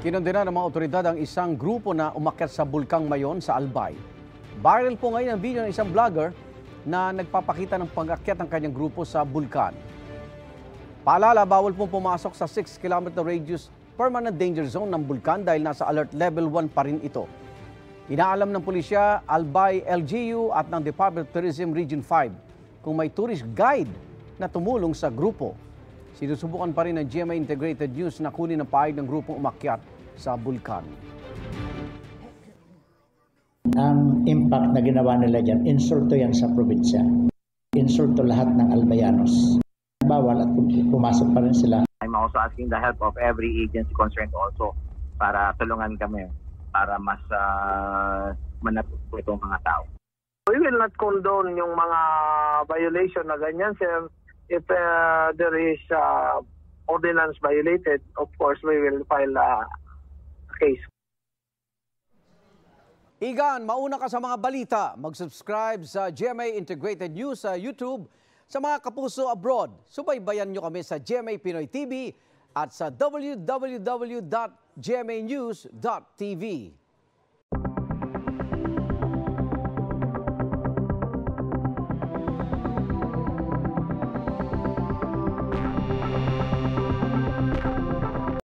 Kinondena ng mga otoridad ang isang grupo na umakyat sa Bulkang Mayon sa Albay. Viral po ngayon ang video ng isang vlogger na nagpapakita ng pag-akyat ng kanyang grupo sa bulkan. Paalala, bawal pong pumasok sa 6-kilometer radius permanent danger zone ng bulkan dahil nasa alert level 1 pa rin ito. Inaalam ng pulisya, Albay LGU at ng Department of Tourism Region 5 kung may tourist guide na tumulong sa grupo. Sinusubukan pa rin ng GMA Integrated News na kunin ang pahayag ng grupong umakyat sa bulkan. Ang impact na ginawa nila dyan, insulto yan sa probinsya. Insulto lahat ng Albayanos. Bawal at pumasok pa rin sila. I'm also asking the help of every agency concerned also para tulungan kami para mas manapos po itong mga tao. We will not condone yung mga violation na ganyan, sir. If there is ordinance violated, of course, we will file a case. Igan, mauna ka sa mga balita. Mag-subscribe sa GMA Integrated News sa YouTube. Sa mga kapuso abroad, subaybayan nyo kami sa GMA Pinoy TV at sa www.gmanews.tv.